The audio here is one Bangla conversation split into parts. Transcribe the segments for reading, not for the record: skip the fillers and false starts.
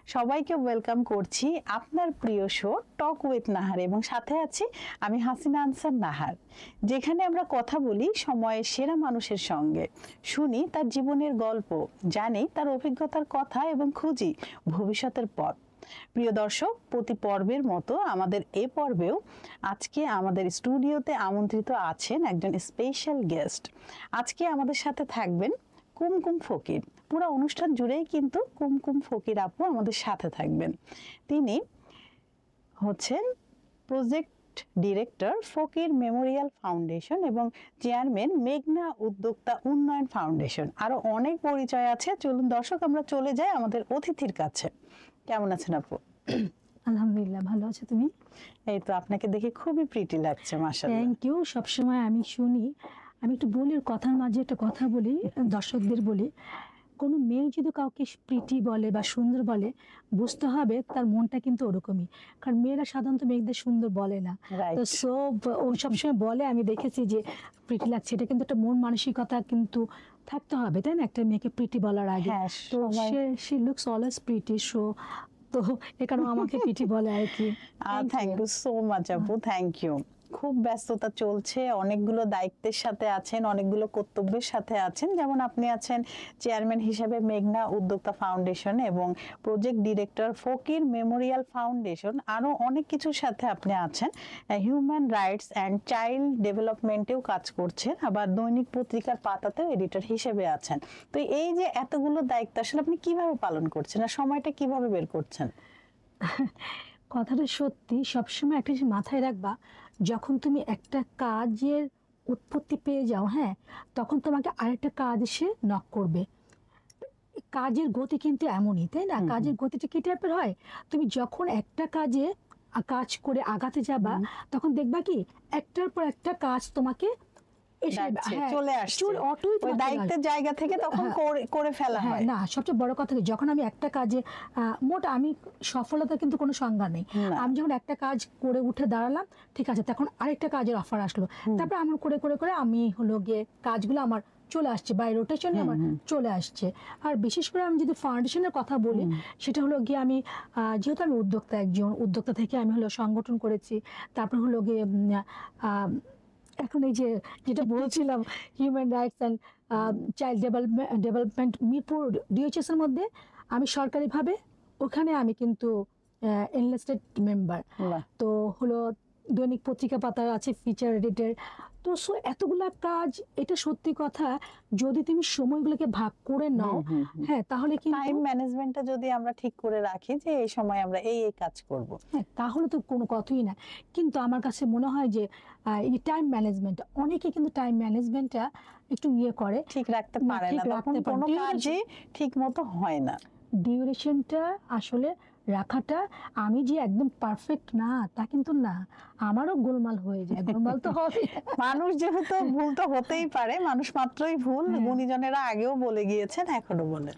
সবাইকে ওয়েলকাম করছি আপনার প্রিয় শো টক উইথ নাহার এবং সাথে আছি আমি হাসিনা আনসার নাহার, যেখানে আমরা কথা বলি সময়ের সেরা মানুষের সঙ্গে, শুনি তার জীবনের গল্প, জানি তার অভিজ্ঞতার কথা এবং খুঁজি ভবিষ্যতের পথ। প্রিয় দর্শক, প্রতি পর্বের মতো আমাদের এ পর্বেও আজকে আমাদের স্টুডিওতে আমন্ত্রিত আছেন একজন স্পেশাল গেস্ট। আজকে আমাদের সাথে থাকবেন কুমকুম ফকির। পুরো অনুষ্ঠান জুড়েই কিন্তু কুমকুম ফকির আপু আমাদের সাথে থাকবেন। তিনি হচ্ছেন প্রজেক্ট ডিরেক্টর ফকির মেমোরিয়াল ফাউন্ডেশন এবং চেয়ারম্যান মেঘনা উদ্যোক্তা উন্নয়ন ফাউন্ডেশন। আরো অনেক পরিচয় আছে। চলুন দর্শক, আমরা চলে যাই আমাদের অতিথির কাছে। কেমন আছেন আপু? আলহামদুলিল্লাহ, ভালো আছো তুমি? এই তো, আপনাকে দেখে খুবই প্রিটি লাগছে, মাশাআল্লাহ। Thank you. সবসময় আমি শুনি, আমি একটু বলি, কথার মাঝে একটা কথা বলি, দর্শকদের বলি, কোনো মেয়ে যদি কাউকে প্রিটি বলে বা সুন্দর বলে, বুঝতে হবে তার মনটা কিন্তু ওরকমই। কারণ মেয়েরা সাধারণত মেয়েদের সুন্দর বলে না, তো ও সবসময় বলে, আমি দেখেছি যে ও লাগছে, এটা কিন্তু একটা মন মানসিকতা কিন্তু থাকতে হবে, তাই না, একটা মেয়েকে প্রিটি বলার আগে। তো সে লুকস অলওয়েজ প্রিটি, সো তো এ কারণে আমাকে পিটি বলে আর কি। থ্যাংক ইউ সো মাচ আপু, থ্যাংক ইউ। খুব ব্যস্ততা চলছে, অনেকগুলো দায়িত্বের সাথে আছেন, অনেকগুলো কর্তব্যের সাথে আছেন। যেমন আপনি আছেন চেয়ারম্যান হিসেবে মেঘনা উদ্যোক্তা ফাউন্ডেশন এবং প্রজেক্ট ডিরেক্টর ফকির মেমোরিয়াল ফাউন্ডেশন, আরো অনেক কিছুর সাথে আপনি আছেন। হিউম্যান রাইটস অ্যান্ড চাইল্ড ডেভেলপমেন্টেও কাজ করছেন, আবার দৈনিক পত্রিকার পাতাতেও এডিটর হিসেবে আছেন। তো এই যে এতগুলো দায়িত্ব আসলে আপনি কিভাবে পালন করছেন আর সময়টা কিভাবে বের করছেন? কথাটা সত্যি। সবসময় একটা জিনিস মাথায় রাখবা, যখন তুমি একটা কাজের উৎপত্তি পেয়ে যাও, হ্যাঁ, তখন তোমাকে আরেকটা কাজ এসে নক করবে। কাজের গতি কিন্তু এমনই, তাই না? কাজের গতিটা কি টাইপের হয়, তুমি যখন একটা কাজে কাজ করে আগাতে যাবা, তখন দেখবা কি একটার পর একটা কাজ তোমাকে চলে আসছে, ওই দায়িত্বের জায়গা থেকে তখন করে ফেলা হয়। না, সবচেয়ে বড় কথা, যখন আমি একটা কাজে আমি সফলতা কিন্তু কোনো সংজ্ঞা নেই। আমি যখন একটা কাজ করে উঠে দাঁড়ালাম, ঠিক আছে, তখন আরেকটা কাজের অফার আসলো, তারপর আমার করে করে করে আমি হলো গিয়ে কাজগুলো আমার চলে আসছে, বাই রোটেশনে আমার চলে আসছে। আর বিশেষ করে আমি যদি ফাউন্ডেশনের কথা বলি, সেটা হলো গিয়ে আমি যেহেতু আমি উদ্যোক্তা থেকে আমি হলো সংগঠন করেছি, তারপর হলো গিয়ে এখন এই যেটা বলছিলাম human rights and child development Mirpur DHS এর মধ্যে আমি সরকারিভাবে ওখানে আমি কিন্তু এনলিস্টেড মেম্বার। তো হলো দৈনিক পত্রিকা পাতা আছে, ফিচার এডিটর। তো এতগুলা কাজ, এটা সত্যি কথা, যদি তুমি সময়গুলোকে ভাগ করে নাও, হ্যাঁ, তাহলে কি টাইম ম্যানেজমেন্টটা যদি আমরা ঠিক করে রাখি যে এই সময় আমরা এই কাজ করব, হ্যাঁ, তাহলে তো কোনো কথাই না। কিন্তু আমার কাছে মনে হয় যে এই টাইম ম্যানেজমেন্ট, অনেকে কিন্তু টাইম ম্যানেজমেন্টটা একটু করে ঠিক রাখতে পারে না, তখন কোনো কাজই ঠিক মতো হয় না। ডিউরেশনটা আসলে রাখাটা, আমি যে একদম পারফেক্ট না তা কিন্তু না, আমারও গোলমাল হয়ে যায়, গোলমাল তো হবে। মানুষ যেহেতু ভুল তো হতেই পারে, মানুষ মাত্রই ভুল, গুণীজনেরা আগেও বলে গিয়েছেন, এখনো বলে।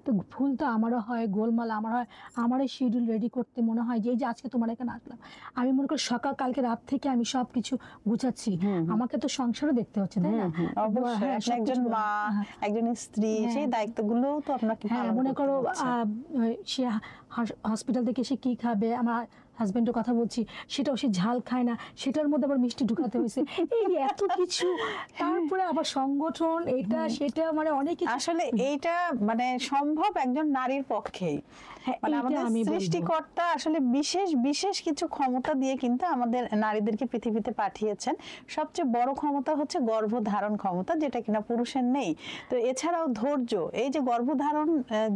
তো ভুল তো আমারও হয়, গোলমাল আমার হয়। আমার এই শিডিউল রেডি করতে মনে হয় যে এই যে আজকে তোমার এখানে আসলাম, আমি মনে করি সকাল কালকে রাত থেকে আমি সবকিছু গুছাচ্ছি, আমাকে তো সংসারও দেখতে হচ্ছে, তাই না? অবশ্যই একজন মা, একজন স্ত্রী, সেই দায়িত্বগুলো তো আপনাকে পালন করতে হচ্ছে। মনে করো সে হসপিটাল থেকে এসে কি খাবে, আমার হাজবেন্ডের কথা বলছি, সেটাও সে ঝাল খায় না, সেটার মধ্যে আবার মিষ্টি ঢুকাতে হয়েছে, এই এত কিছু, তারপরে আবার সংগঠন, এটা সেটা, মানে অনেক কিছু। আসলে এইটা মানে সম্ভব একজন নারীর পক্ষেই। মানে আমাদের সৃষ্টিকর্তা আসলে বিশেষ বিশেষ কিছু ক্ষমতা দিয়ে কিন্তু আমাদের নারীদেরকে পৃথিবীতে পাঠিয়েছেন। সবচেয়ে বড় ক্ষমতা হচ্ছে গর্ভধারণ ক্ষমতা, যেটা কিনা পুরুষের নেই। তো এছাড়াও ধৈর্য, এই যে গর্ভধারণ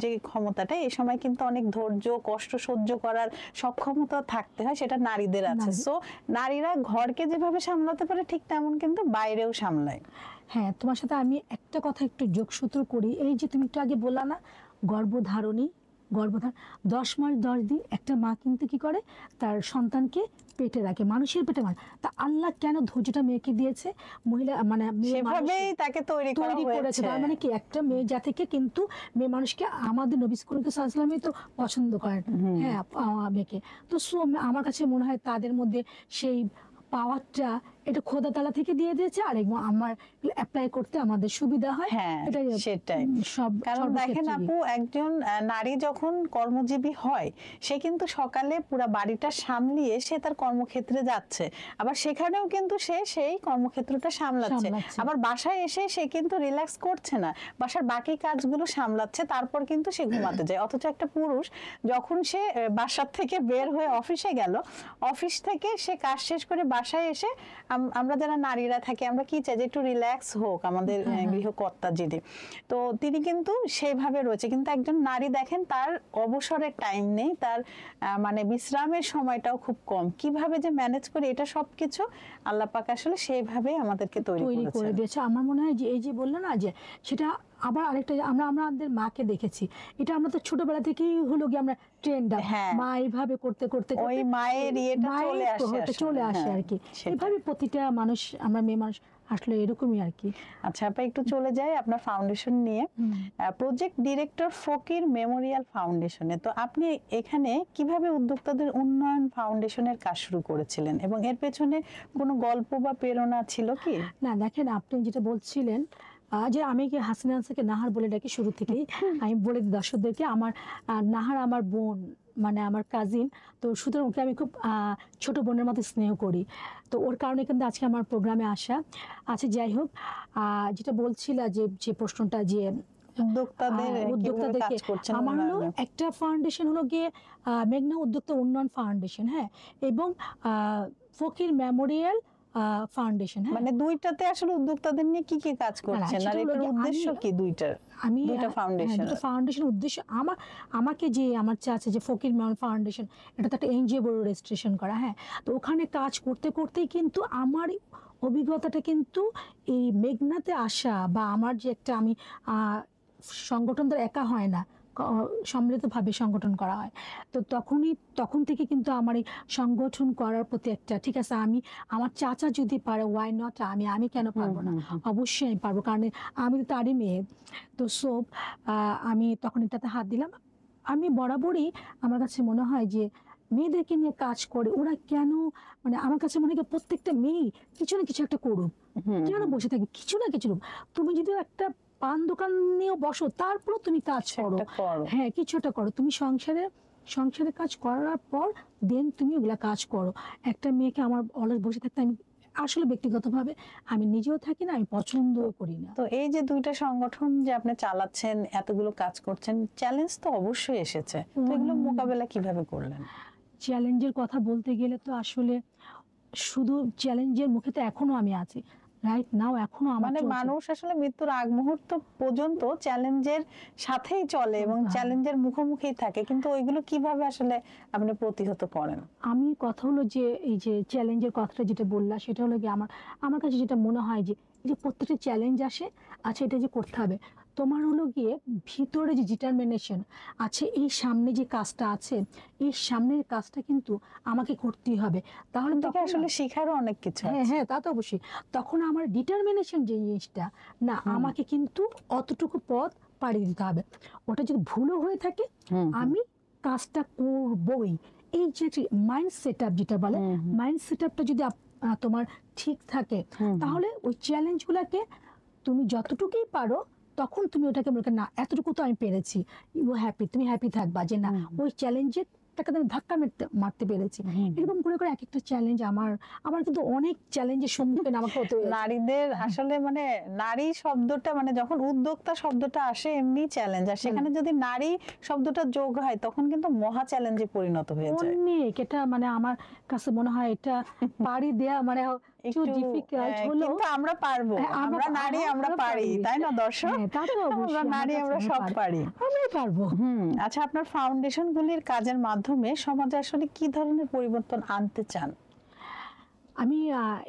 যে ক্ষমতাটা, এই সময় কিন্তু অনেক ধৈর্য, কষ্ট সহ্য করার সক্ষমতা থাকতে হয়, সেটা নারীদের আছে। সো নারীরা ঘরকে যেভাবে সামলাতে পারে, ঠিক তেমন কিন্তু বাইরেও সামলায়। হ্যাঁ, তোমার সাথে আমি একটা কথা একটু যোগসূত্র করি। এই যে তুমি একটু আগে বললা না, গর্ভধারণ 10 মাস 10 দিন একটা মা কিন্তু কি করে, তার সন্তানকে পেটে রাখে, মানুষের পেটে। তা আল্লাহ কেন ধৈর্যটা মেয়েকে দিয়েছে? মহিলা মানে সেভাবেই তাকে তৈরি করেছে। তার মানে কি, একটা মেয়ে জাতিকে কিন্তু, মেয়ে মানুষকে আমাদের নবী সাল্লাল্লাহু আলাইহি ওয়াসাল্লামই তো পছন্দ করেন, হ্যাঁ, মেয়েকে। তো আমার কাছে মনে হয় তাদের মধ্যে সেই পাওয়ারটা এটা খোদাতলা থেকে দিয়ে দিয়েছে, আর আমার অ্যাপ্লাই করতে আমাদের সুবিধা হয়। হ্যাঁ, এটাই সেটাই। সব কারণ দেখেন আপু, একজন নারী যখন কর্মজীবী হয়, সে কিন্তু সকালে পুরো বাড়িটা সামলিয়ে সে তার কর্মক্ষেত্রে যাচ্ছে, আবার সেখানেও কিন্তু সে সেই কর্মক্ষেত্রটা সামলাচ্ছে, আবার বাসায় এসে সে কিন্তু রিল্যাক্স করছে না, বাসার বাকি কাজগুলো সামলাচ্ছে, তারপর কিন্তু সে ঘুমাতে যায়। অথচ একটা পুরুষ যখন সে বাসার থেকে বের হয়ে অফিসে গেল, অফিস থেকে সে কাজ শেষ করে বাসায় এসে আমরা যারা নারীরা থাকি আমরা কি চাই যে একটু রিল্যাক্স হোক আমাদের গৃহকর্তা যিনি, তো তিনি কিন্তু সেইভাবে রয়েছে। কিন্তু একজন নারী দেখেন তার অবসরের টাইম নেই, তার মানে বিশ্রামের সময়টাও খুব কম, কিভাবে যে ম্যানেজ করে এটা সবকিছু আল্লাহ পাক আসলে সেইভাবে আমাদেরকে তৈরি করে দিয়েছে। আমার মনে হয় যে এই যে বললো না যে সেটা আবার আরেকটা, আমরা আমাদের মাকে দেখেছি, এটা আমরা তো ছোটবেলা থেকেই হলো গিয়ে আমরা ট্রেন্ড, মা এইভাবে করতে করতে ওই মায়ের ইয়েটা চলে আসে আর কি। এভাবে প্রতিটা মানুষ, আমরা মেয়ে মানুষ আসলে এরকমই আর কি। আচ্ছা আপা, একটু চলে যাই আপনার ফাউন্ডেশন নিয়ে, প্রজেক্ট ডিরেক্টর ফকির মেমোরিয়াল ফাউন্ডেশনে। তো আপনি এখানে কিভাবে উদ্যোক্তাদের উন্নয়ন ফাউন্ডেশনের কাজ শুরু করেছিলেন এবং এর পেছনে কোনো গল্প বা প্রেরণা ছিল কি? না দেখেন, আপনি যেটা বলছিলেন যে আমি কি হাসিনা আনসারকে নাহার বলে ডাকি শুরু থেকেই, আমি বলে দিই দর্শকদেরকে, আমার নাহার আমার বোন, মানে আমার কাজিন, তো সুতরাং ওকে আমি খুব ছোট বোনের মতো স্নেহ করি, তো ওর কারণে কিন্তু আজকে আমার প্রোগ্রামে আসা। আচ্ছা যাই হোক, যেটা বলছিলা যে প্রশ্নটা যে উদ্যোক্তাদেরকে, আমার হলো একটা ফাউন্ডেশন হলো গিয়ে মেঘনা উদ্যোক্তা উন্নয়ন ফাউন্ডেশন, হ্যাঁ, এবং ফকির মেমোরিয়াল ফাউন্ডেশন। মানে দুইটাতে আসলে উদ্যোক্তাদের নিয়ে কি কি কাজ করছেন আর এর উদ্দেশ্য কি দুইটার? আমি দুইটা ফাউন্ডেশনের উদ্দেশ্য, আমাকে যে আমার চাচ্ছে যে ফকির মেমোরিয়াল ফাউন্ডেশন, এটা তো একটা এনজিও বোর্ড রেজিস্ট্রেশন করা, হ্যাঁ, তো ওখানে কাজ করতে করতেই কিন্তু আমার অভিজ্ঞতাটা কিন্তু এই মেঘনাতে আসা, বা আমার যে একটা আমি সংগঠন তো একা হয় না, সম্মিলিতভাবে সংগঠন করা হয়, তো তখন থেকে কিন্তু আমার এই সংগঠন করার প্রতি একটা, ঠিক আছে আমি আমার চাচা যদি পারে, ওয়াই নট আমি কেন পারবো না? অবশ্যই আমি পারবো, কারণ আমি তো তারই মেয়ে। তো আমি তখন এটাতে হাত দিলাম। আমি বরাবরই, আমার কাছে মনে হয় যে মেয়েদেরকে নিয়ে কাজ করে ওরা কেন, মানে আমার কাছে মনে হয় প্রত্যেকটা মেয়ে কিছু না কিছু একটা করুক, কেন বসে থাকি, কিছু না কিছু। তুমি যদি একটা পান দোকান নিয়েও বসো, তারপর তুমি কাজ করো, হ্যাঁ কিছুটা করো, তুমি সংসারে কাজ করার পর দেন তুমি ওগুলা কাজ করো। একটা মেয়েকে আমার অলস বসে থাকতে আমি আসলে ব্যক্তিগতভাবে আমি নিজেও থাকি না, আমি পছন্দও করি না। তো এই যে দুইটা সংগঠন যে আপনি চালাচ্ছেন, এতগুলো কাজ করছেন, চ্যালেঞ্জ তো অবশ্যই এসেছে, তো এগুলো মোকাবেলা কিভাবে করলেন? চ্যালেঞ্জের কথা বলতে গেলে তো আসলে শুধু চ্যালেঞ্জের মুখে তো এখনো আমি আছি, রাইট নাও এখনো আমার, মানে মানুষ আসলে মৃত্যুর আগ মুহূর্ত পর্যন্ত চ্যালেঞ্জের সাথেই চলে এবং চ্যালেঞ্জের মুখোমুখি থাকে, কিন্তু ওইগুলো কিভাবে আসলে আপনি প্রতিহত করেন? আমি কথা হলো যে এই যে চ্যালেঞ্জের কথাটা যেটা বললা, সেটা হলো কি আমার কাছে যেটা মনে হয় যে প্রত্যেকটা চ্যালেঞ্জ আসে, আচ্ছা এটা যে করতে হবে, তোমার হলো গিয়ে ভিতরে যে ডিটারমিনেশন আছে, এই সামনে যে কাজটা আছে, এই সামনের কাজটা কিন্তু আমাকে করতেই হবে, তাহলে তোকে আসলে শেখারও অনেক কিছু আছে। হ্যাঁ তা তো অবশ্যই। তখন আমার ডিটারমিনেশন যে জিনিসটা, না আমাকে কিন্তু অতটুকু পথ পাড়ি দিতে হবে, ওটা যদি ভুলও হয়ে থাকে আমি কাজটা করবই। এই যে মাইন্ড সেট আপ যেটা বলে, মাইন্ড সেট আপটা যদি তোমার ঠিক থাকে, তাহলে ওই চ্যালেঞ্জগুলোকে তুমি যতটুকুই পারো তখন তুমি ওটাকে বলবে না এতটুকু তো আমি পেরেছি, তুমি হ্যাপি থাকবা যে না ওই চ্যালেঞ্জের টাকা আমি ধাক্কা মারতে পেরেছি। এরকম করে করে এক একটা চ্যালেঞ্জ আমার কিন্তু অনেক চ্যালেঞ্জের সম্মুখীন আমাকে হতে হয়েছে। নারীদের আসলে মানে নারী শব্দটা, মানে যখন উদ্যোক্তা শব্দটা আসে এমনি চ্যালেঞ্জ, আর সেখানে যদি নারী শব্দটা যোগ হয় তখন কিন্তু মহা চ্যালেঞ্জে পরিণত হয়ে যায়। অনেক, এটা মানে আমার কাছে মনে হয় এটা পারি দেয়া মানে একটু ডিফিকাল্ট হলো, কিন্তু আমরা পারবো, আমরা নারী আমরা পারি, তাই না দর্শক? আমরা নারী আমরা সব পারি, আমরা পারবো। আচ্ছা, আপনার ফাউন্ডেশন গুলির কাজের মাধ্যমে সমাজে আসলে কি ধরনের পরিবর্তন আনতে চান? আমি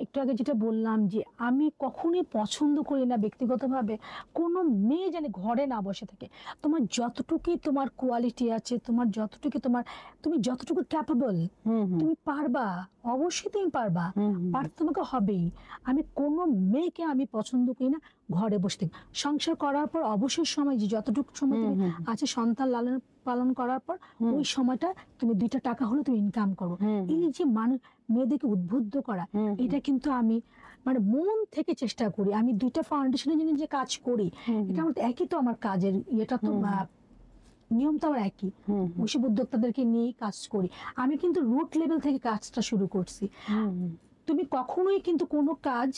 একটু আগে যেটা বললাম যে আমি কখনোই পছন্দ করি না ব্যক্তিগতভাবে কোনো মেয়ে যেন ঘরে না বসে থাকে। তোমার যতটুকুই তোমার কোয়ালিটি আছে, তুমি যতটুকু ক্যাপেবল, তুমি পারবা, অবশ্যই তুমি পারবা, পারতে তোমাকে হবেই। আমি কোনো মেয়েকে আমি পছন্দ করি না ঘরে বসে থাকি। সংসার করার পর অবসর সময় যে যতটুকু সময় তুমি আছে সন্তান লালন পালন করার পর ওই সময়টা তুমি 2টা টাকা হলে তুমি ইনকাম করো। এই যে মানুষ মেয়েদেরকে উদ্বুদ্ধ করা, এটা কিন্তু আমি মানে মন থেকে চেষ্টা করি। আমি 2টা ফাউন্ডেশনের জন্য যে কাজ করি, এটা আমার একই তো আমার কাজের এটা তো নিয়ম তো আমার একই। ওইসব উদ্যোক্তাদেরকে নিয়ে কাজ করি। আমি কিন্তু রুট লেভেল থেকে কাজটা শুরু করছি। তুমি কখনোই কিন্তু কোনো কাজ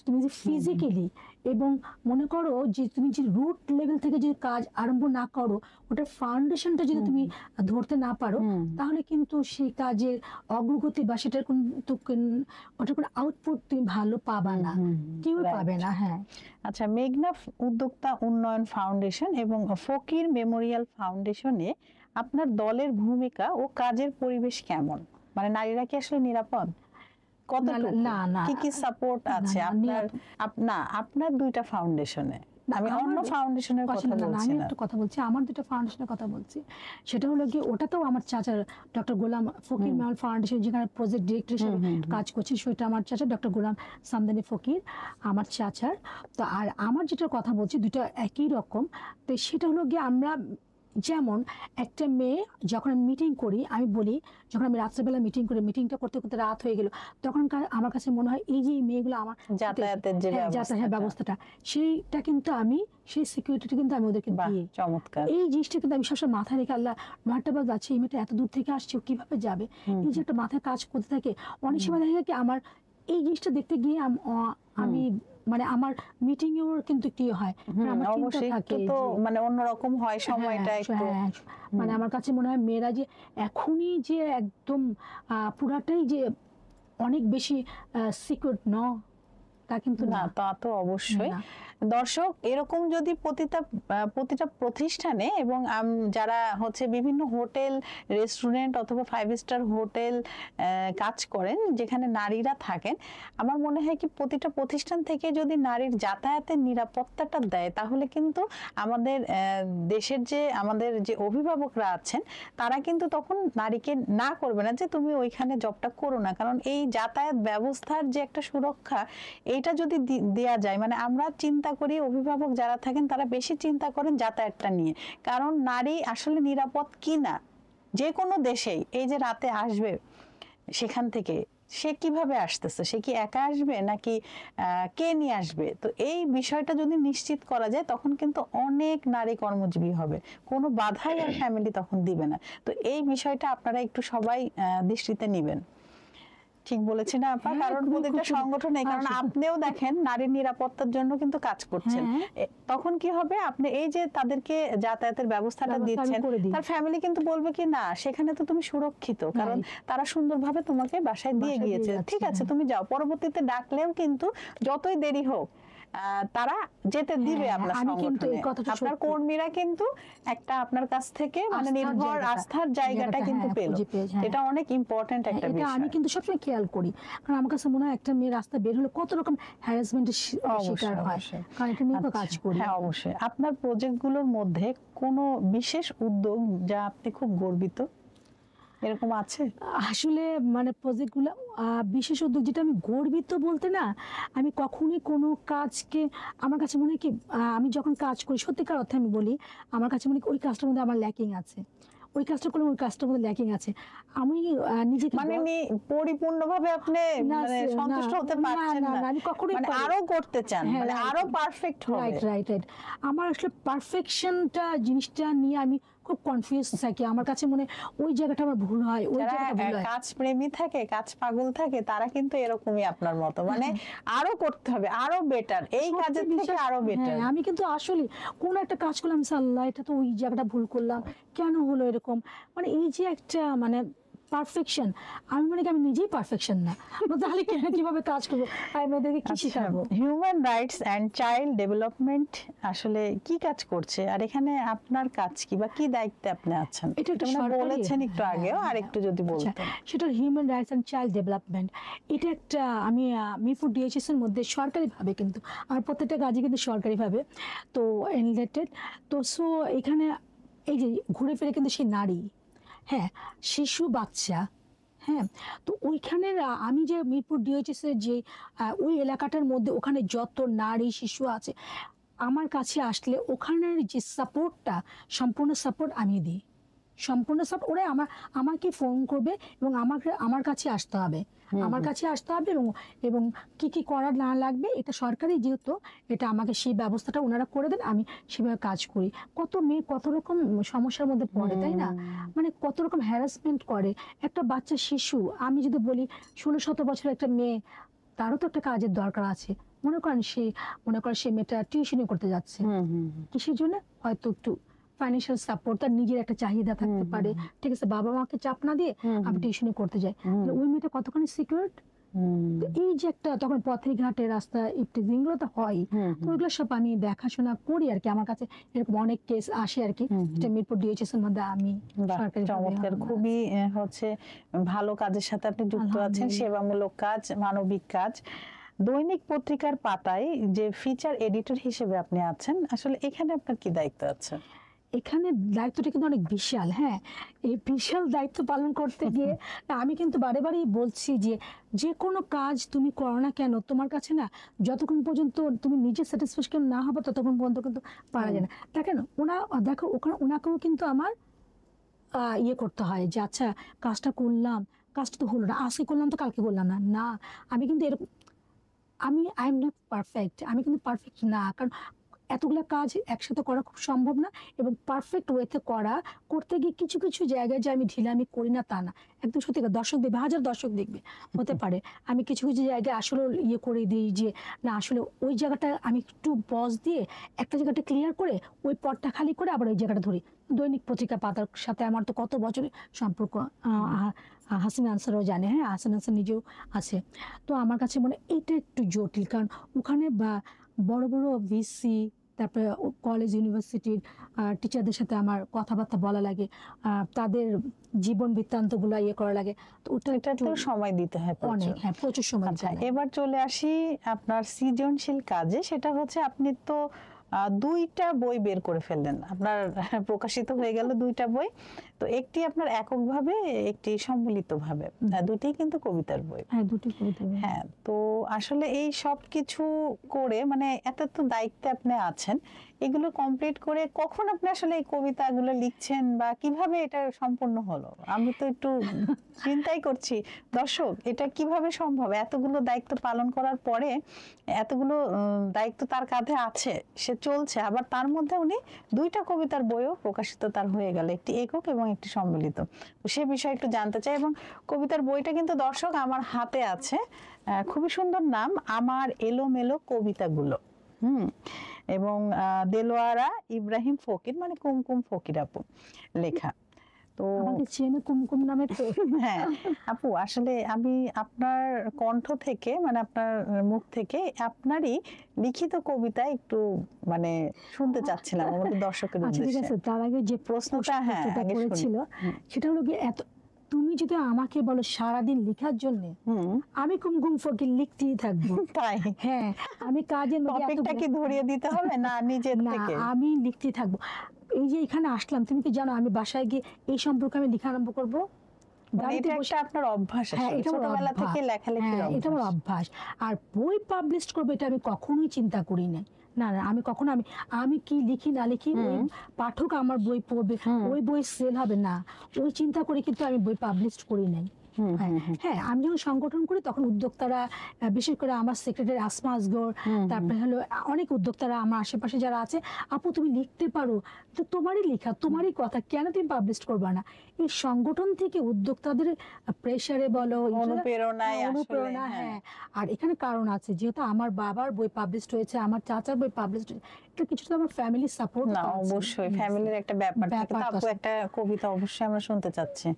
তুমি যে ফিজিক্যালি এবং মনে করো যে তুমি যে রুট লেভেল থেকে যে কাজ আরম্ভ না করো, ওটার ফাউন্ডেশনটা যদি তুমি ধরতে না পারো, তাহলে কিন্তু সেই কাজের অগ্রগতি বা সেটার ওটার কোনো আউটপুট তুমি ভালো পাবা না, কেউ পাবে না। হ্যাঁ, আচ্ছা, মেঘনা উদ্যোক্তা উন্নয়ন ফাউন্ডেশন এবং ফকির মেমোরিয়াল ফাউন্ডেশনে আপনার দলের ভূমিকা ও কাজের পরিবেশ কেমন? মানে নারীরা কি আসলে নিরাপদ? কতটুকু? না, না, কি কি সাপোর্ট আছে আপনার 2টা ফাউন্ডেশনে? আমি অন্য ফাউন্ডেশনের কথা বলছি আমি না। একটা কথা বলছি, আমার 2টা ফাউন্ডেশনের কথা বলছি। সেটা হলো কি, ওটাতেও আমার চাচা ডক্টর গোলাম ফকির মেমোরিয়াল ফাউন্ডেশন যেখানে প্রজেক্ট ডিরেক্টর হিসেবে কাজ করছি, সেটা আমার চাচা ডক্টর গোলাম সামদানি ফকির আমার চাচার। তো আর আমার যেটা কথা বলছি 2টা একই রকম। তো সেটা হলো গিয়ে আমরা যেমন একটা মেয়ে যখন আমি মিটিং করি, আমি বলি যখন আমি রাত্রেবেলা মিটিং করি, মিটিংটা করতে করতে রাত হয়ে গেল, তখন আমার কাছে মনে হয় এই যে মেয়েগুলো আমার যাতায়াতের যে ব্যবস্থাটা, সেইটা কিন্তু আমি সেই সিকিউরিটিটা কিন্তু আমি ওদেরকে দিই। চমৎকার। এই জিনিসটা কিন্তু আমি সবসময় মাথায় রেখে, আল্লাহ নয়টা বাজ আছে, এই মেয়েটা এত দূর থেকে আসছে, ও কিভাবে যাবে, এই যে একটা মাথায় কাজ করতে থাকে। অনেক সময় দেখা যায় কি আমার এই জিনিসটা দেখতে গিয়ে আমি মানে আমার মিটিং এও কিন্তু কি হয়, আমার চিন্তা থাকে তো মানে অন্যরকম হয় সময়টা একটু। মানে আমার কাছে মনে হয় মেয়েরা যে এখনই যে একদম পুরাটাই যে অনেক বেশি সিকিউর তা কিন্তু না, তা তো অবশ্যই। দর্শক, এরকম যদি প্রতিটা প্রতিষ্ঠানে এবং যারা হচ্ছে বিভিন্ন হোটেল রেস্টুরেন্ট অথবা 5 স্টার হোটেল কাজ করেন যেখানে নারীরা থাকেন, আমার মনে হয় কি প্রতিটা প্রতিষ্ঠান থেকে যদি নারীর যাতায়াতের নিরাপত্তাটা দেয়, তাহলে কিন্তু আমাদের দেশের আমাদের যে অভিভাবকরা আছেন তারা কিন্তু তখন নারীকে না করবে না যে তুমি ওইখানে জবটা করো না। কারণ এই যাতায়াত ব্যবস্থার যে একটা সুরক্ষা, এইটা যদি দেয়া যায়, মানে আমরা চিন্তা করি, অভিভাবক যারা থাকেন তারা বেশি চিন্তা করেন যাতায়াতটা নিয়ে। কারণ নারী আসলে নিরাপদ কিনা যে কোনো দেশেই, এই যে রাতে আসবে সেখান থেকে সে কিভাবে আসতেছে, সে কি একা আসবে নাকি কে নিয়ে আসবে, তো এই বিষয়টা যদি নিশ্চিত করা যায় তখন কিন্তু অনেক নারী কর্মজীবী হবে, কোনো বাধাই আর ফ্যামিলি তখন দিবে না। তো এই বিষয়টা আপনারা একটু সবাই দৃষ্টিতে নিবেন। ঠিক বলেছি না আপা? কারণ প্রতিটা সংগঠনে, কারণ আপনিও দেখেন নারীর নিরাপত্তার জন্য কিন্তু কাজ করছেন, তখন কি হবে, আপনি এই যে তাদেরকে যাতায়াতের ব্যবস্থাটা দিচ্ছেন, তার ফ্যামিলি কিন্তু বলবে কি না সেখানে তো তুমি সুরক্ষিত, কারণ তারা সুন্দরভাবে তোমাকে বাসায় দিয়ে গিয়েছে, ঠিক আছে তুমি যাও। পরবর্তীতে ডাকলেও কিন্তু যতই দেরি হোক তারা যেতে দিবে আপনার সংগঠনে। আপনার কর্মীরা কিন্তু একটা আপনার কাছ থেকে মানে নির্ভর আস্থার জায়গাটা কিন্তু পেল। এটা অনেক ইম্পর্টেন্ট একটা বিষয়। আমি কিন্তু সবসময় খেয়াল করি, কারণ আমার কাছে মনে হয় একটা মেয়ে রাস্তা বের হলে কত রকম হ্যারাসমেন্টের শিকার হয়, কারণ এটা নিয়ে কাজ করি। হ্যাঁ, অবশ্যই। আপনার প্রজেক্টগুলোর মধ্যে কোনো বিশেষ উদ্যোগ যা আপনি খুব গর্বিত, এরকম আছে? আসলে মানে প্রজেক্টগুলো বিশেষ উদ্যোগ যেটা আমি গর্বিত বলতে না, আমি কখনোই কোনো কাজকে, আমার কাছে মনে হয় কি আমি যখন কাজ করি সত্যিকার অর্থে আমি বলি, আমার কাছে মনে হয় ওই কাজটার মধ্যে আমার ল্যাকিং আছে, ওই কাজটা করলে ওই কাজটার মধ্যে ল্যাকিং আছে। আমি নিজেকে মানে পরিপূর্ণভাবে আপনি মানে সন্তুষ্ট হতে পারছেন না, আমি কখনোই মানে আরো করতে চান, মানে আরো পারফেক্ট হবে। Right right right. আমার আসলে পারফেকশনটা জিনিসটা নিয়ে আমি খুব কনফিউজ থাকি, আমার কাছে মনে ওই জায়গাটা আমার ভুল হয়, ওই জায়গাটা ভুল হয়। কাজ প্রেমী থাকে, কাজ পাগল থাকে, তারা কিন্তু এরকমই আপনার মতো, মানে আরো করতে হবে, আরো বেটার, এই কাজের থেকে আরো বেটার। আমি কিন্তু আসলে কোন একটা কাজ করলাম, আল্লাহ এটা তো ওই জায়গাটা ভুল করলাম, কেন হলো এরকম, মানে এই যে একটা মানে পারফেকশন, আমি মনে করি আমি নিজেই পারফেকশন না, তাহলে কিভাবে কাজ করবো, আমি মেয়েদেরকে কি শেখাবো? Human rights and child development আসলে কি কাজ করছে, আর এখানে আপনার কাজ কি বা কি দায়িত্বে আপনি আছেন? এটা একটা বলেছেন একটু আগেও, আর একটু যদি বলতেন। সেটা human rights and child development, এটা একটা আমি মিরপুর ডিএইচএস এর মধ্যে সরকারিভাবে, কিন্তু আমার প্রত্যেকটা কাজই কিন্তু সরকারিভাবে তো রিলেটেড। তো সো এখানে এই যে ঘুরে ফিরে কিন্তু সেই নারী, হ্যাঁ শিশু বাচ্চা, হ্যাঁ, তো ওইখানের আমি যে মিরপুর ডিওএইচএস এর যে ওই এলাকাটার মধ্যে ওখানে যত নারী শিশু আছে আমার কাছে আসলে ওখানের যে সাপোর্টটা, সম্পূর্ণ সাপোর্ট আমি দিই। সম্পূর্ণ সাপোর্ট ওরা আমাকে ফোন করবে এবং আমার কাছে আসতে হবে, আমার কাছে আসতে হবে এবং এবং কি কি করা না লাগবে এটা সরকারি যেহেতু এটা আমাকে সেই ব্যবস্থাটা ওনারা করে দেন, আমি সেভাবে কাজ করি। কত মেয়ে কত রকম সমস্যার মধ্যে পড়ে, তাই না? মানে কত রকম হ্যারাসমেন্ট করে একটা বাচ্চা শিশু। আমি যদি বলি 16-17 বছরের একটা মেয়ে, তারও তো একটা কাজের দরকার আছে। মনে করেন সে মেয়েটা টিউশনি করতে যাচ্ছে, কিসের জন্য? হয়তো একটু ফাইন্যান্সিয়াল সাপোর্ট, তার নিজের একটা চাহিদা থাকতে পারে, ঠিক আছে, বাবা মাকে চাপ না দিয়ে আমি টিউশনি করতে যাই, ওই মেয়েটা কতখানি সিকিউর। এই যে একটা তখন পথে ঘাটে রাস্তা ইফটিজিং গুলো তো হয়, তো ওইগুলো সব আমি দেখাশোনা করি আর কি। আমার কাছে এরকম অনেক কেস আসে আর কি, যেটা মিরপুর ডিওএইচএস এর মধ্যে আমি সরকারি চমৎকার, খুবই হচ্ছে ভালো কাজের সাথে আপনি যুক্ত আছেন, সেবামূলক কাজ, মানবিক কাজ। দৈনিক পত্রিকার পাতায় যে ফিচার এডিটর হিসেবে আপনি আছেন, আসলে এখানে আপনার কি দায়িত্ব আছে? এখানে দায়িত্বটা কিন্তু অনেক বিশাল। হ্যাঁ, এই বিশাল দায়িত্ব পালন করতে গিয়ে আমি কিন্তু বারে বারেই বলছি যে কোনো কাজ তুমি করো না কেন, তোমার কাছে না যতক্ষণ পর্যন্ত তুমি নিজে স্যাটিসফ্যাকশন না হবে ততক্ষণ পর্যন্ত কিন্তু পারা যায় না। দেখেন দেখো ওখানে ওনাকেও কিন্তু আমার ইয়ে করতে হয় যে আচ্ছা কাজটা করলাম, কাজটা তো হলো না, আজকে করলাম তো কালকে করলাম না। না, আমি কিন্তু এরকম আই এম নট পারফেক্ট, আমি কিন্তু পারফেক্ট না, কারণ এতগুলো কাজ একসাথে করা খুব সম্ভব না এবং পারফেক্ট ওয়েতে করতে গিয়ে কিছু কিছু জায়গায় যে আমি ঢিলামি করি না তা না, একদম সত্যি দর্শক দেখবে, হাজার দর্শক দেখবে, হতে পারে আমি কিছু কিছু জায়গায় আসলে ইয়ে করে দিই যে না আসলে ওই জায়গাটা আমি একটু পজ দিয়ে একটা জায়গাটা ক্লিয়ার করে ওই পথটা খালি করে আবার ওই জায়গাটা ধরি। দৈনিক পত্রিকা পাতার সাথে আমার তো কত বছরের সম্পর্ক, হাসিনা আনসারও জানে, হ্যাঁ হাসিনা আনসার নিজেও আছে। তো আমার কাছে মনে এটা একটু জটিল, কারণ ওখানে বড় বড় ভিসি, তারপরে কলেজ ইউনিভার্সিটির টিচারদের সাথে আমার কথাবার্তা বলা লাগে, তাদের জীবন বৃত্তান্তগুলো ইয়ে করা লাগে, তো এটা তো সময় দিতে হয় অনেক, হ্যাঁ প্রচুর সময়। এবার চলে আসি আপনার সৃজনশীল কাজে, সেটা হচ্ছে আপনি তো 2টা বই বের করে ফেললেন, আপনার প্রকাশিত হয়ে গেল 2টা বই। তো একটি আপনার এককভাবে, একটি সম্মিলিতভাবে, দুটি কিন্তু কবিতার বই। হ্যাঁ, দুটি কবিতা। হ্যাঁ, তো আসলে এই সব কিছু করে মানে এত তো দায়িত্বে আপনি আছেন, এগুলো কমপ্লিট করে কখন আপনি আসলে এই কবিতাগুলো লিখছেন বা কিভাবে এটা সম্পূর্ণ হলো? আমি তো একটু চিন্তাই করছি, দর্শক এটা কিভাবে সম্ভব? এতগুলো দায়িত্ব পালন করার পরে এতগুলো দায়িত্ব তার কাঁধে আছে, সে চলছে, আবার তার মধ্যে উনি 2টা কবিতার বইও প্রকাশিত তার হয়ে গেল, একটি একক এবং একটি সম্মিলিত। তো সে বিষয়ে একটু জানতে চাই। এবং কবিতার বইটা কিন্তু দর্শক আমার হাতে আছে, খুবই সুন্দর নাম, আমার এলোমেলো কবিতাগুলো। এবং দেলোয়ারা ইব্রাহিম ফকির, মানে কুমকুম ফকির আপু লেখা। তো কুমকুম নামে তো হ্যাঁ আপু, আসলে আমি আপনার কণ্ঠ থেকে, মানে আপনার মুখ থেকে আপনারই লিখিত কবিতা একটু মানে শুনতে চাচ্ছিলাম আমাদের দর্শকের উদ্দেশ্যে। ঠিক আছে, তার আগে যে প্রশ্নটা করেছিল সেটা হলো কি, তুমি যদি আমাকে বলো সারাদিন লেখার জন্য, আমি কুমকুম ফকির লিখতেই থাকবো। তাই? হ্যাঁ, আমি কাজের টপিকটা কি ধরিয়ে দিতে হবে না নিজের থেকে? আমি লিখতেই থাকবো। এই যে এখানে আসলাম, তুমি কি জানো আমি বাসায় গিয়ে এই সম্পর্কে আমি লেখা আরম্ভ করবো। এটা একটা আপনার অভ্যাস, ছোটবেলা থেকে লেখালেখির অভ্যাস। এটা আমার অভ্যাস। আর বই পাবলিশ করবো এটা আমি কখনোই চিন্তা করি নাই। না, আমি কখনো আমি কি লিখি না লিখি, ওই পাঠক আমার বই পড়বে, ওই বই সেল হবে না, ওই চিন্তা করে কিন্তু আমি বই পাবলিশ করি নাই। হ্যাঁ, আমি যখন সংগঠন করি তখন উদ্যোক্তারা, বিশেষ করে আমার সেক্রেটারি আসমা আসগর, তারপরে হলো অনেক উদ্যোক্তারা আমার আশেপাশে যারা আছে, আপু তুমি লিখতে পারো, তো তোমারই লেখা, তোমারই কথা, কেন তুমি পাবলিশ করবা না? এই সংগঠন থেকে উদ্যোক্তাদের প্রেসারে বলো, অনুপ্রেরণা। হ্যাঁ, আর এখানে কারণ আছে, যেহেতু আমার বাবার বই পাবলিশ হয়েছে, আমার চাচার বই পাবলিশ হয়েছে, এটা কিছুটা আমার ফ্যামিলি সাপোর্ট। না, অবশ্যই ফ্যামিলির একটা ব্যাপার থাকে। আপু একটা কবিতা অবশ্যই আমরা শুনতে চাচ্ছি।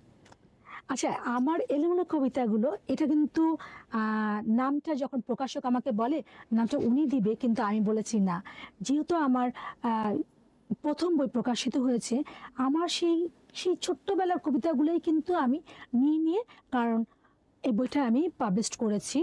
আচ্ছা, আমার এলোমেলো কবিতাগুলো, এটা কিন্তু নামটা যখন প্রকাশক আমাকে বলে নামটা উনি দিবে, কিন্তু আমি বলেছি না, যেহেতু আমার প্রথম বই প্রকাশিত হয়েছে, আমার সেই ছোট্টবেলার কবিতাগুলোই কিন্তু আমি নিয়ে, কারণ এই বইটা আমি পাবলিশ করেছি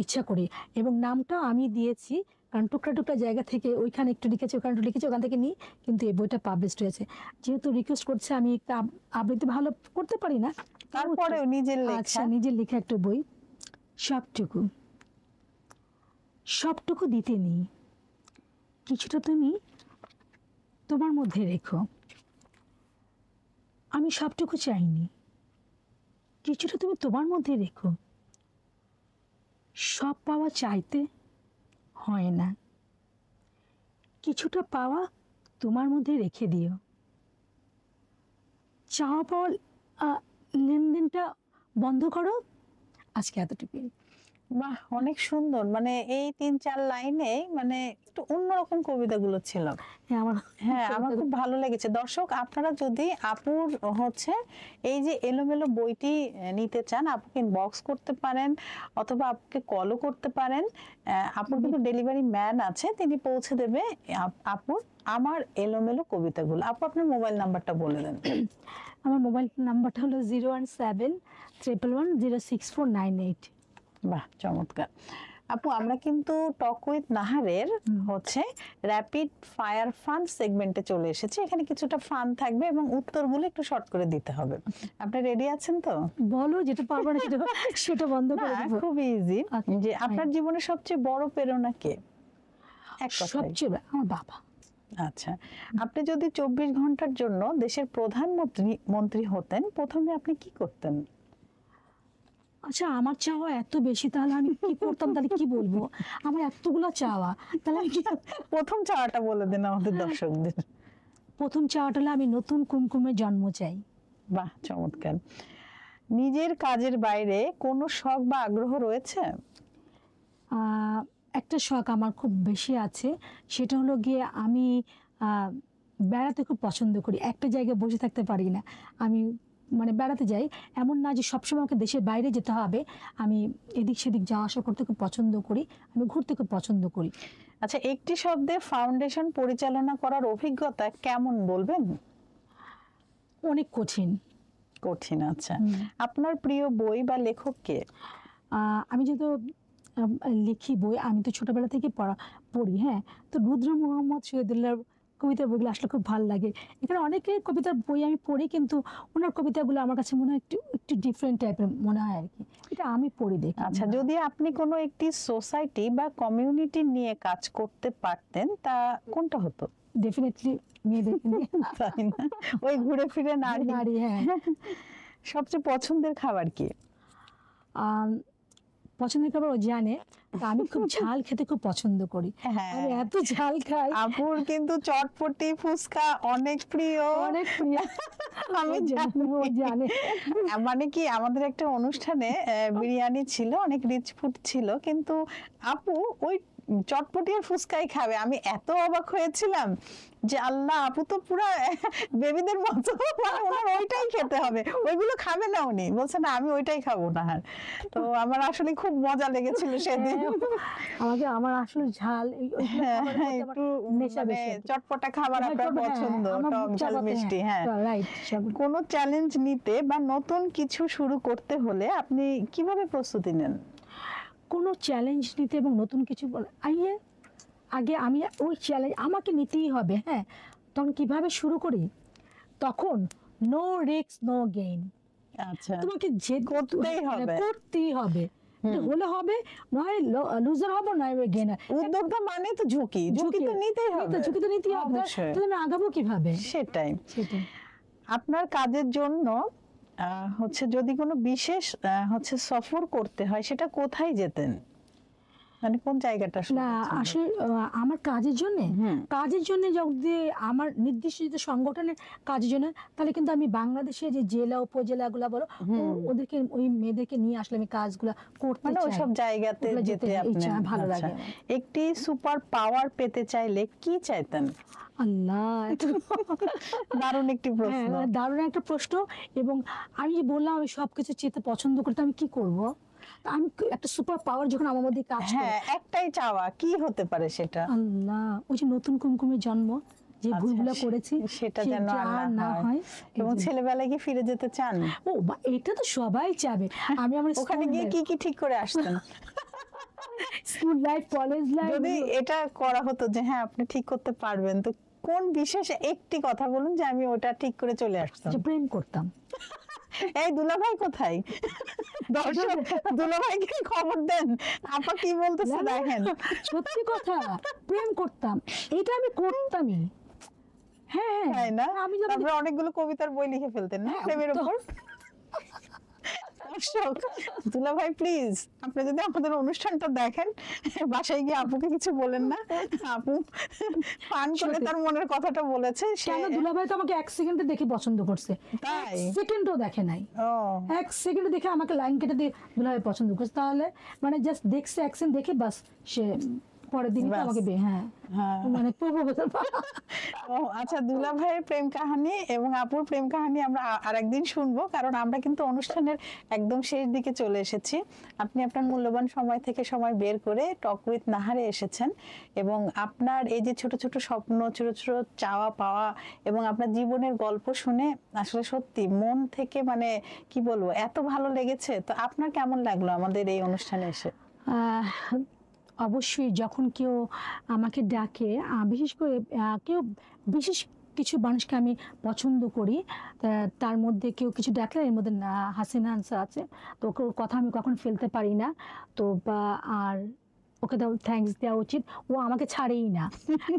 ইচ্ছা করি, এবং নামটা আমি দিয়েছি কারণ টুকরা টুকরা জায়গা থেকে ওইখানে একটু লিখেছে, ওখানে একটু লিখেছে, ওখান থেকে নিই, কিন্তু এই বইটা পাবলিশড হয়েছে। যেহেতু রিকোয়েস্ট করছে, আমি একটা আবৃত্তি ভালো করতে পারি না, তারপরেও নিজের লেখা। আচ্ছা, নিজের লেখা একটা বই। সবটুকু সবটুকু দিতে নেই, কিছুটা তুমি তোমার মধ্যে রেখো। আমি সবটুকু চাইনি, কিছুটা তুমি তোমার মধ্যে রেখো। সব পাওয়া চাইতে হয় না, কিছুটা পাওয়া তোমার মধ্যে রেখে দিও। চাওয়া পাওয়ার লেনদেনটা বন্ধ করো। আজকে এতটুকুই। বাহ, অনেক সুন্দর। মানে এই 3-4 লাইনে মানে একটু অন্যরকম কবিতাগুলো ছিল। হ্যাঁ, আমার খুব ভালো লেগেছে। দর্শক, আপনারা যদি আপুর হচ্ছে এই যে এলোমেলো বইটি নিতে চান, আপুকে ইনবক্স করতে পারেন অথবা আপুকে কলও করতে পারেন। আপুর কিন্তু ডেলিভারি ম্যান আছে, তিনি পৌঁছে দেবে আপুর আমার এলোমেলো কবিতাগুলো। আপু, আপনার মোবাইল নাম্বারটা বলে দেন। আমার মোবাইল নাম্বারটা হলো 01711064988। বাহ, চমৎকার। আপু, আমরা কিন্তু টক উইথ নাহারের হচ্ছে র্যাপিড ফায়ার ফান সেগমেন্টে চলে এসেছি। এখানে কিছুটা ফান থাকবে এবং উত্তরগুলো একটু শর্ট করে দিতে হবে। আপনি রেডি আছেন তো? বলো, যেটা পারবো না সেটা বন্ধ করে দেব। খুব ইজি। যে আপনার জীবনের সবচেয়ে বড় প্রেরণা কে? এক কথায়। সবচেয়ে আমার বাবা। আচ্ছা, আপনি যদি 24 ঘন্টার জন্য দেশের প্রধানমন্ত্রী হতেন, প্রথমে আপনি কি করতেন? আচ্ছা, আমার চাওয়া এত বেশি, তাহলে আমি কি করতাম? তাহলে কি বলবো? আমার এতগুলো চাওয়া, তাহলে আমি প্রথম চাওয়াটা বলে দেন আমাদের দর্শকদের। প্রথম চাওয়াটা হলো আমি নতুন কুমকুমের জন্ম চাই। বাহ, চমৎকার। নিজের কাজের বাইরে কোনো শখ বা আগ্রহ রয়েছে? একটা শখ আমার খুব বেশি আছে, সেটা হলো গিয়ে আমি বেড়াতে খুব পছন্দ করি। একটা জায়গায় বসে থাকতে পারি না, আমি মানে বেড়াতে যাই। এমন না যে সবসময় আমাকে দেশের বাইরে যেতে হবে, আমি এদিক সেদিক যাওয়া আসা করতে খুব পছন্দ করি, আমি ঘুরতে খুব পছন্দ করি। আচ্ছা, একটি শব্দে ফাউন্ডেশন পরিচালনা করার অভিজ্ঞতা কেমন বলবেন? অনেক কঠিন। কঠিন। আচ্ছা, আপনার প্রিয় বই বা লেখক কে? আমি যেহেতু লিখি বই, আমি তো ছোটবেলা থেকে পড়ি। হ্যাঁ, তো রুদ্র মোহাম্মদ শহীদুল্লাহর কবিতার বইগুলো আসলে খুব ভালো লাগে। এখানে অনেকের কবিতার বই আমি পড়ি, কিন্তু ওনার কবিতাগুলো আমার কাছে মনে হয় একটু একটু ডিফারেন্ট টাইপের মনে হয় আর কি। এটা আমি পড়ি দেখি। আচ্ছা, যদি আপনি কোনো একটি সোসাইটি বা কমিউনিটি নিয়ে কাজ করতে পারতেন, তা কোনটা হতো? ডেফিনেটলি মেয়েদেরকে নিয়ে। তাই না? ওই ঘুরে ফিরে নারী, হ্যাঁ। সবচেয়ে পছন্দের খাবার কি? পছন্দের খাবার ও জানে, আমি খুব ঝাল খেতে খুব পছন্দ করি। আমি এত ঝাল খাই। আপুর কিন্তু চটপটি ফুচকা অনেক প্রিয়। অনেক প্রিয়। আমি জানি। মানে কি, আমাদের একটা অনুষ্ঠানে বিরিয়ানি ছিল, অনেক রিচ ফুড ছিল, কিন্তু আপু ওই চটপটি আর ফুচকাই খাবে। আমি এত অবাক হয়েছিলাম যে আল্লাহ, আপু তো পুরো বেবিদের মতো, ওনার ওইটাই খেতে হবে, ওইগুলো খাবে না উনি। বলছে না, আমি ওইটাই খাবো না। তো আমার আসলে খুব মজা লেগেছিল সেদিন। আমার আসলে ঝাল একটু চটপটা খাবার আপনার পছন্দ, টক ঝাল মিষ্টি। হ্যাঁ, কোনো চ্যালেঞ্জ নিতে বা নতুন কিছু শুরু করতে হলে আপনি কিভাবে প্রস্তুতি নেন? কোনো চ্যালেঞ্জ নিতে এবং নতুন কিছু আগে আমি ওই চ্যালেঞ্জ আমাকে নিতেই হবে। হ্যাঁ, তখন কিভাবে শুরু করি? তখন নো রিস্ক নো গেইন। আচ্ছা, তোমাকে যে করতেই হবে, হলে হবে, নয় লুজার হবো, নয় গেইনার। উদ্যোক্তা মানে তো ঝুঁকি তো নিতেই হবে। ঝুঁকি তো নিতেই হবে, তাহলে আমি আগাবো কিভাবে? সেটাই। আপনার কাজের জন্য হচ্ছে যদি কোনো বিশেষ হচ্ছে সফর করতে হয়, সেটা কোথায় যেতেন? মানে কোন জায়গাটা? না, আসলে আমার কাজের জন্য যদি আমার নির্দিষ্ট সংগঠনের কাজের জন্য, তাহলে কিন্তু আমি বাংলাদেশে যে জেলা উপজেলাগুলো বলো, ওদেরকে ওই মেয়েদেরকে নিয়ে আসলে আমি কাজগুলো করতে চাই। ওইসব জায়গাতে যেতে আপনার ভালো লাগে। একটি সুপার পাওয়ার পেতে চাইলে কি চাইতেন? আল্লাহ, দারুণ একটি প্রশ্ন। দারুণ একটা প্রশ্ন। এবং আমি যে বললাম আমি সবকিছু চেতে পছন্দ করতে, আমি কি করব? আমি একটা সুপার পাওয়ার যখন আমার মধ্যে কাজ করে, একটাই চাওয়া, কি হতে পারে সেটা? আল্লাহ, ওই যে নতুন কুমকুমের জন্ম, যে ভুলগুলো করেছি সেটা যেন আর না হয়। এবং ছেলেবেলায় কি ফিরে যেতে চান? এটা তো সবাই চাবে। আমি আমার ওখানে গিয়ে কি কি ঠিক করে আসতেন? স্কুল লাইফ, কলেজ লাইফ, যদি এটা করা হতো যে হ্যাঁ আপনি ঠিক করতে পারবেন, তো কোন বিশেষ একটি কথা বলুন যে আমি ওটা ঠিক করে চলে আসতাম? প্রেম করতাম। এই দুলাভাই কোথায়? দর্শক দুলাভাইকে খবর দেন, আপা কি বলতেছে দেখেন। সত্যি কথা, প্রেম করতাম, এটা আমি করতামই। হ্যাঁ তাই না? আমি যখন তারপরে অনেকগুলো কবিতার বই লিখে ফেলতেন না প্রেমের তো- উপর। দর্শক দুলাভাই প্লিজ আপনি যদি আমাদের অনুষ্ঠানটা দেখেন, বাসায় গিয়ে আপুকে কিছু বলেন না। আপু পান করে তার মনের কথাটা বলেছে। সে কেন, দুলাভাই তো আমাকে 1 সেকেন্ডে দেখে পছন্দ করছে, তাই? 1 সেকেন্ডও দেখে নাই। ও 1 সেকেন্ডে দেখে আমাকে লাইন কেটে দিয়ে দুলাভাই পছন্দ করছে, তাহলে মানে জাস্ট দেখছে 1 সেকেন্ড দেখে বাস সে পরের দিনই তো ব্যাস। আমাকে হ্যাঁ হ্যাঁ। মানে প্রপোজাল। ও আচ্ছা, দুলা ভাইয়ের প্রেম কাহিনী এবং আপুর প্রেম কাহিনী আমরা আরেকদিন শুনবো, কারণ আমরা কিন্তু অনুষ্ঠানের একদম শেষ দিকে চলে এসেছি। আপনি আপনার মূল্যবান সময় থেকে সময় বের করে টক উইথ নাহারে এসেছেন, এবং আপনার এই যে ছোট ছোট স্বপ্ন, ছোট ছোট চাওয়া পাওয়া এবং আপনার জীবনের গল্প শুনে আসলে সত্যি মন থেকে মানে কি বলবো, এত ভালো লেগেছে। তো আপনার কেমন লাগলো আমাদের এই অনুষ্ঠানে এসে? অবশ্যই যখন কেউ আমাকে ডাকে, বিশেষ করে কেউ বিশেষ কিছু মানুষকে আমি পছন্দ করি, তার মধ্যে কেউ কিছু ডাকলে এর মধ্যে হাসিনা আনসার আছে, তো ওর কথা আমি কখনো ফেলতে পারি না। তো আর ওকে তো থ্যাঙ্কস দেওয়া উচিত, ও আমাকে ছাড়েই না।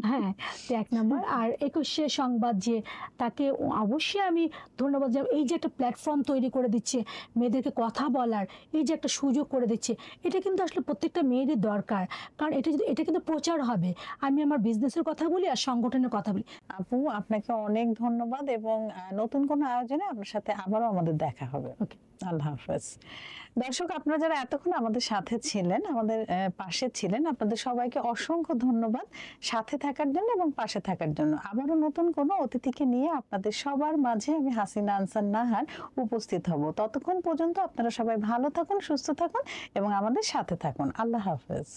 হ্যাঁ, তো 1 নম্বর। আর 21শে সংবাদ যে তাকে অবশ্যই আমি ধন্যবাদ জানাবো, এই যে একটা প্ল্যাটফর্ম তৈরি করে দিচ্ছে মেয়েদেরকে কথা বলার, এই যে একটা সুযোগ করে দিচ্ছে, এটা কিন্তু আসলে প্রত্যেকটা মেয়েদের দরকার। কারণ এটা কিন্তু প্রচার হবে। আমি আমার বিজনেসের কথা বলি আর সংগঠনের কথা বলি। আপু আপনাকে অনেক ধন্যবাদ, এবং নতুন কোনো আয়োজনে আপনার সাথে আবারও আমাদের দেখা হবে। ওকে, আল্লাহ হাফেজ। দর্শক আপনারা যারা এতক্ষণ আমাদের সাথে ছিলেন, আমাদের পাশে ছিলেন, আপনাদের সবাইকে অসংখ্য ধন্যবাদ সাথে থাকার জন্য এবং পাশে থাকার জন্য। আবারও নতুন কোনো অতিথিকে নিয়ে আপনাদের সবার মাঝে আমি হাসিনা আনসার নাহার উপস্থিত হব। ততক্ষণ পর্যন্ত আপনারা সবাই ভালো থাকুন, সুস্থ থাকুন এবং আমাদের সাথে থাকুন। আল্লাহ হাফেজ।